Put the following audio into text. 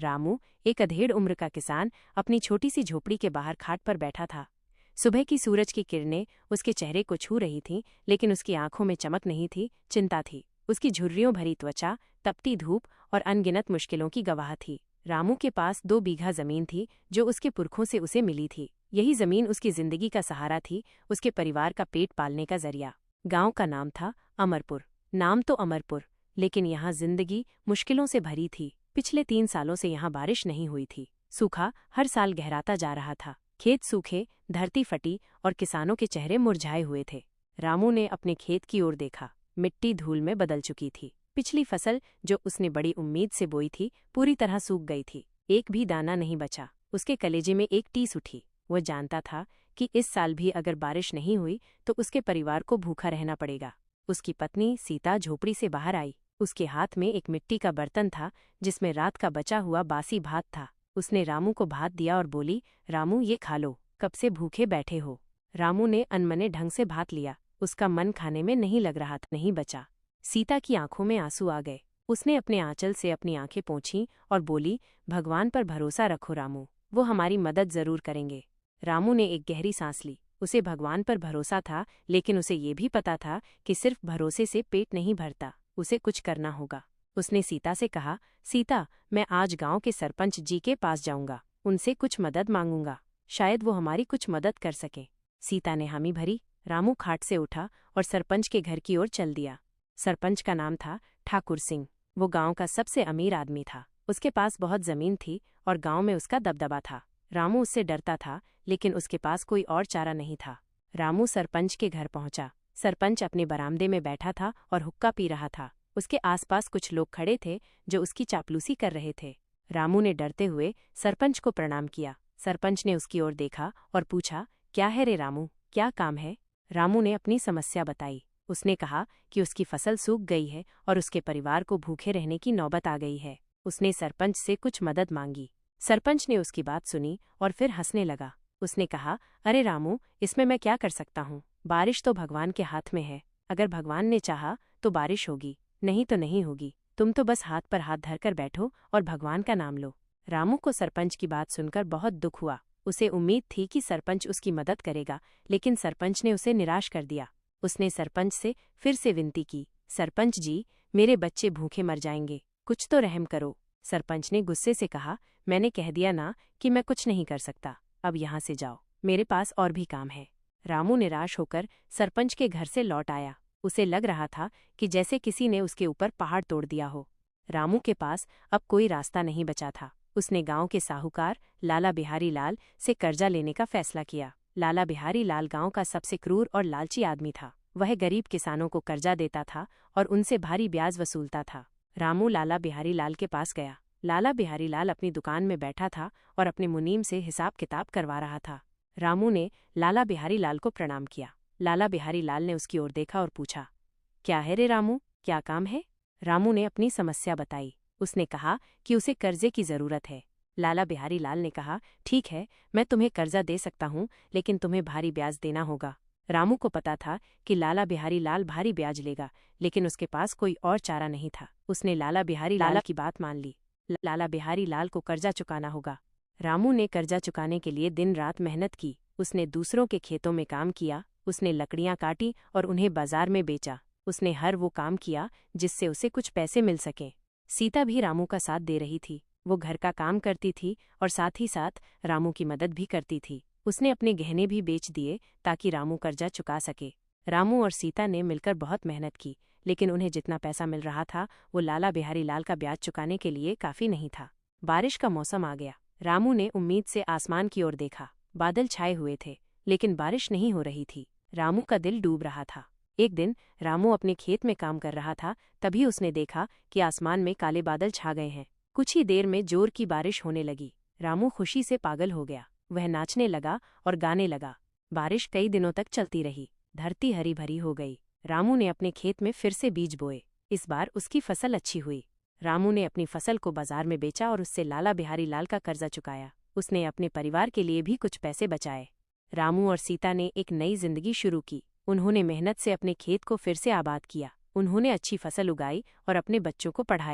रामू, एक अधेड़ उम्र का किसान, अपनी छोटी सी झोपड़ी के बाहर खाट पर बैठा था। सुबह की सूरज की किरणें उसके चेहरे को छू रही थीं, लेकिन उसकी आंखों में चमक नहीं थी, चिंता थी। उसकी झुर्रियों भरी त्वचा, तपती धूप और अनगिनत मुश्किलों की गवाह थी। रामू के पास 2 बीघा जमीन थी, जो उसके पुरखों से उसे मिली थी। यही जमीन उसकी जिंदगी का सहारा थी, उसके परिवार का पेट पालने का जरिया। गांव का नाम था अमरपुर। नाम तो अमरपुर, लेकिन यहाँ जिंदगी मुश्किलों से भरी थी। पिछले 3 सालों से यहाँ बारिश नहीं हुई थी। सूखा हर साल गहराता जा रहा था। खेत सूखे, धरती फटी और किसानों के चेहरे मुरझाए हुए थे। रामू ने अपने खेत की ओर देखा। मिट्टी धूल में बदल चुकी थी। पिछली फसल, जो उसने बड़ी उम्मीद से बोई थी, पूरी तरह सूख गई थी। एक भी दाना नहीं बचा। उसके कलेजे में एक टीस उठी। वह जानता था कि इस साल भी अगर बारिश नहीं हुई तो उसके परिवार को भूखा रहना पड़ेगा। उसकी पत्नी सीता झोपड़ी से बाहर आई। उसके हाथ में एक मिट्टी का बर्तन था, जिसमें रात का बचा हुआ बासी भात था। उसने रामू को भात दिया और बोली, रामू, ये खा लो, कब से भूखे बैठे हो। रामू ने अनमने ढंग से भात लिया। उसका मन खाने में नहीं लग रहा था। नहीं बचा। सीता की आंखों में आंसू आ गए। उसने अपने आंचल से अपनी आंखें पोंछीं और बोली, भगवान पर भरोसा रखो रामू, वो हमारी मदद जरूर करेंगे। रामू ने एक गहरी सांस ली। उसे भगवान पर भरोसा था, लेकिन उसे ये भी पता था कि सिर्फ भरोसे से पेट नहीं भरता, उसे कुछ करना होगा। उसने सीता से कहा, सीता, मैं आज गांव के सरपंच जी के पास जाऊंगा, उनसे कुछ मदद मांगूंगा, शायद वो हमारी कुछ मदद कर सके। सीता ने हामी भरी। रामू खाट से उठा और सरपंच के घर की ओर चल दिया। सरपंच का नाम था ठाकुर सिंह। वो गांव का सबसे अमीर आदमी था। उसके पास बहुत जमीन थी और गांव में उसका दबदबा था। रामू उससे डरता था, लेकिन उसके पास कोई और चारा नहीं था। रामू सरपंच के घर पहुंचा। सरपंच अपने बरामदे में बैठा था और हुक्का पी रहा था। उसके आसपास कुछ लोग खड़े थे जो उसकी चापलूसी कर रहे थे। रामू ने डरते हुए सरपंच को प्रणाम किया। सरपंच ने उसकी ओर देखा और पूछा, क्या है रे रामू, क्या काम है। रामू ने अपनी समस्या बताई। उसने कहा कि उसकी फसल सूख गई है और उसके परिवार को भूखे रहने की नौबत आ गई है। उसने सरपंच से कुछ मदद मांगी। सरपंच ने उसकी बात सुनी और फिर हंसने लगा। उसने कहा, अरे रामू, इसमें मैं क्या कर सकता हूँ। बारिश तो भगवान के हाथ में है। अगर भगवान ने चाहा तो बारिश होगी, नहीं तो नहीं होगी। तुम तो बस हाथ पर हाथ धरकर बैठो और भगवान का नाम लो। रामू को सरपंच की बात सुनकर बहुत दुख हुआ। उसे उम्मीद थी कि सरपंच उसकी मदद करेगा, लेकिन सरपंच ने उसे निराश कर दिया। उसने सरपंच से फिर से विनती की, सरपंच जी, मेरे बच्चे भूखे मर जाएंगे, कुछ तो रहम करो। सरपंच ने गुस्से से कहा, मैंने कह दिया ना कि मैं कुछ नहीं कर सकता, अब यहाँ से जाओ, मेरे पास और भी काम है। रामू निराश होकर सरपंच के घर से लौट आया। उसे लग रहा था कि जैसे किसी ने उसके ऊपर पहाड़ तोड़ दिया हो। रामू के पास अब कोई रास्ता नहीं बचा था। उसने गांव के साहूकार लाला बिहारी लाल से कर्जा लेने का फैसला किया। लाला बिहारी लाल गांव का सबसे क्रूर और लालची आदमी था। वह गरीब किसानों को कर्जा देता था और उनसे भारी ब्याज वसूलता था। रामू लाला बिहारी लाल के पास गया। लाला बिहारी लाल अपनी दुकान में बैठा था और अपने मुनीम से हिसाब किताब करवा रहा था। रामू ने लाला बिहारी लाल को प्रणाम किया। लाला बिहारी लाल ने उसकी ओर देखा और पूछा, क्या है रे रामू, क्या काम है। रामू ने अपनी समस्या बताई। उसने कहा कि उसे कर्जे की जरूरत है। लाला बिहारी लाल ने कहा, ठीक है, मैं तुम्हें कर्जा दे सकता हूँ, लेकिन तुम्हें भारी ब्याज देना होगा। रामू को पता था कि लाला बिहारी लाल भारी ब्याज लेगा, लेकिन उसके पास कोई और चारा नहीं था। उसने लाला बिहारी लाल की बात मान ली। लाला बिहारी लाल को कर्जा चुकाना होगा। रामू ने कर्जा चुकाने के लिए दिन रात मेहनत की। उसने दूसरों के खेतों में काम किया। उसने लकड़ियां काटी और उन्हें बाजार में बेचा। उसने हर वो काम किया जिससे उसे कुछ पैसे मिल सकें। सीता भी रामू का साथ दे रही थी। वो घर का काम करती थी और साथ ही साथ रामू की मदद भी करती थी। उसने अपने गहने भी बेच दिए ताकि रामू कर्जा चुका सके। रामू और सीता ने मिलकर बहुत मेहनत की, लेकिन उन्हें जितना पैसा मिल रहा था वो लाला बिहारी लाल का ब्याज चुकाने के लिए काफी नहीं था। बारिश का मौसम आ गया। रामू ने उम्मीद से आसमान की ओर देखा। बादल छाए हुए थे, लेकिन बारिश नहीं हो रही थी। रामू का दिल डूब रहा था। एक दिन रामू अपने खेत में काम कर रहा था, तभी उसने देखा कि आसमान में काले बादल छा गए हैं। कुछ ही देर में जोर की बारिश होने लगी। रामू खुशी से पागल हो गया। वह नाचने लगा और गाने लगा। बारिश कई दिनों तक चलती रही। धरती हरी भरी हो गई। रामू ने अपने खेत में फिर से बीज बोए। इस बार उसकी फसल अच्छी हुई। रामू ने अपनी फसल को बाजार में बेचा और उससे लाला बिहारी लाल का कर्जा चुकाया। उसने अपने परिवार के लिए भी कुछ पैसे बचाए। रामू और सीता ने एक नई जिंदगी शुरू की। उन्होंने मेहनत से अपने खेत को फिर से आबाद किया। उन्होंने अच्छी फसल उगाई और अपने बच्चों को पढ़ाया।